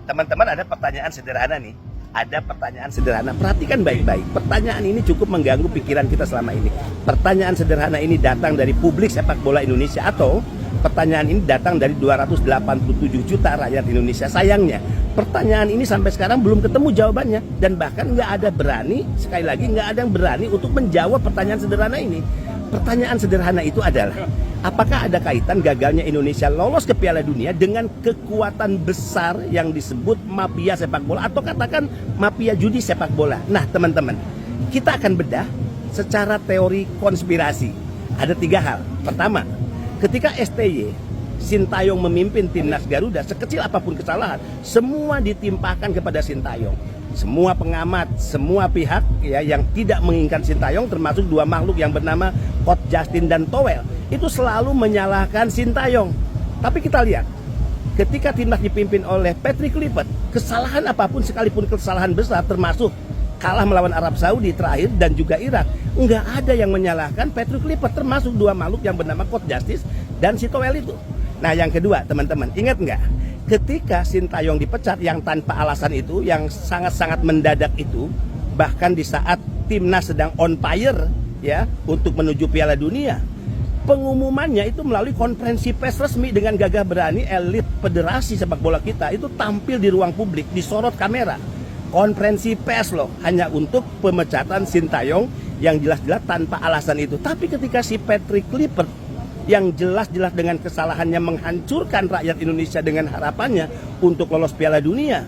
Teman-teman, ada pertanyaan sederhana nih. Ada pertanyaan sederhana, perhatikan baik-baik. Pertanyaan ini cukup mengganggu pikiran kita selama ini. Pertanyaan sederhana ini datang dari publik sepak bola Indonesia, atau pertanyaan ini datang dari 287 juta rakyat Indonesia. Sayangnya, pertanyaan ini sampai sekarang belum ketemu jawabannya. Dan bahkan nggak ada berani, sekali lagi nggak ada yang berani untuk menjawab pertanyaan sederhana ini. Pertanyaan sederhana itu adalah, apakah ada kaitan gagalnya Indonesia lolos ke Piala Dunia dengan kekuatan besar yang disebut mafia sepak bola, atau katakan mafia judi sepak bola? Nah teman-teman, kita akan bedah secara teori konspirasi. Ada 3 hal. Pertama, ketika STY Sintayong memimpin timnas Garuda, sekecil apapun kesalahan, semua ditimpakan kepada Sintayong. Semua pengamat, semua pihak ya yang tidak menginginkan Sintayong, termasuk 2 makhluk yang bernama Coach Justin dan Towel, itu selalu menyalahkan Sintayong. Tapi kita lihat, ketika timnas dipimpin oleh Patrick Kluivert, kesalahan apapun, sekalipun kesalahan besar, termasuk kalah melawan Arab Saudi terakhir dan juga Irak, nggak ada yang menyalahkan Patrick Kluivert, termasuk 2 makhluk yang bernama Coach Justin dan si Towel itu. Nah yang kedua, teman-teman, ingat nggak? Ketika Sintayong dipecat yang tanpa alasan itu, yang sangat-sangat mendadak itu, bahkan di saat timnas sedang on fire ya untuk menuju Piala Dunia, pengumumannya itu melalui konferensi pers resmi dengan gagah berani elit federasi sepak bola kita itu tampil di ruang publik, disorot kamera. Konferensi pers loh, hanya untuk pemecatan Sintayong yang jelas-jelas tanpa alasan itu. Tapi ketika si Patrick Kluivert yang jelas-jelas dengan kesalahannya menghancurkan rakyat Indonesia dengan harapannya untuk lolos Piala Dunia,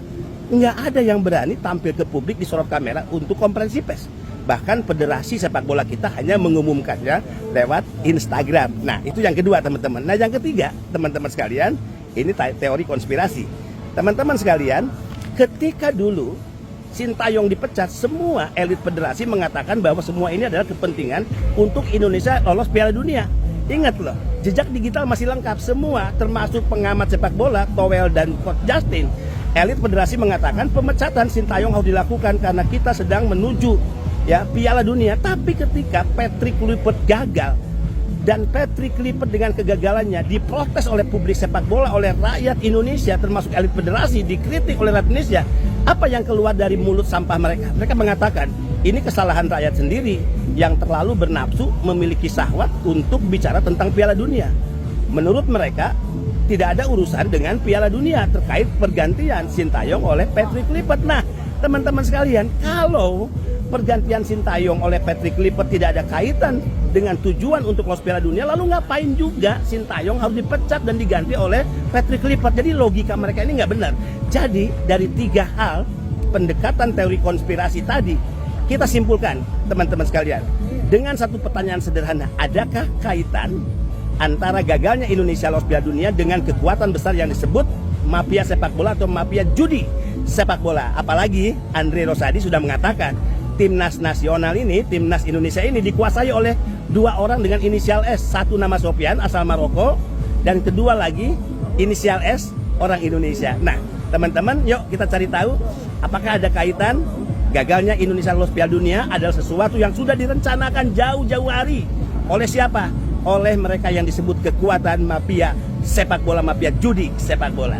nggak ada yang berani tampil ke publik disorot kamera untuk konferensi pers. Bahkan federasi sepak bola kita hanya mengumumkannya lewat Instagram. Nah itu yang kedua teman-teman. Nah yang ketiga teman-teman sekalian, ini teori konspirasi. Teman-teman sekalian, ketika dulu Sintayong dipecat, semua elit federasi mengatakan bahwa semua ini adalah kepentingan untuk Indonesia lolos Piala Dunia. Ingat loh, jejak digital masih lengkap semua, termasuk pengamat sepak bola, Towel dan Coach Justin. Elit federasi mengatakan pemecatan Sintayong harus dilakukan karena kita sedang menuju ya Piala Dunia. Tapi ketika Patrick Kluivert gagal, dan Patrick Kluivert dengan kegagalannya diprotes oleh publik sepak bola, oleh rakyat Indonesia, termasuk elit federasi, dikritik oleh rakyat Indonesia, apa yang keluar dari mulut sampah mereka? Mereka mengatakan, ini kesalahan rakyat sendiri yang terlalu bernafsu, memiliki syahwat untuk bicara tentang Piala Dunia. Menurut mereka, tidak ada urusan dengan Piala Dunia terkait pergantian Sintayong oleh Patrick Kluivert. Nah, teman-teman sekalian, kalau pergantian Sintayong oleh Patrick Kluivert tidak ada kaitan dengan tujuan untuk lolos Piala Dunia, lalu ngapain juga Sintayong harus dipecat dan diganti oleh Patrick Kluivert? Jadi logika mereka ini nggak benar. Jadi dari 3 hal pendekatan teori konspirasi tadi, kita simpulkan teman-teman sekalian dengan satu pertanyaan sederhana: adakah kaitan antara gagalnya Indonesia lolos Piala Dunia dengan kekuatan besar yang disebut mafia sepak bola atau mafia judi sepak bola? Apalagi Andre Rosadi sudah mengatakan timnas nasional ini, timnas Indonesia ini dikuasai oleh 2 orang dengan inisial S. Satu nama Sofian asal Maroko, dan kedua lagi inisial S, orang Indonesia. Nah teman-teman, yuk kita cari tahu apakah ada kaitan gagalnya Indonesia lolos Piala Dunia adalah sesuatu yang sudah direncanakan jauh-jauh hari. Oleh siapa? Oleh mereka yang disebut kekuatan mafia sepak bola, mafia judi sepak bola.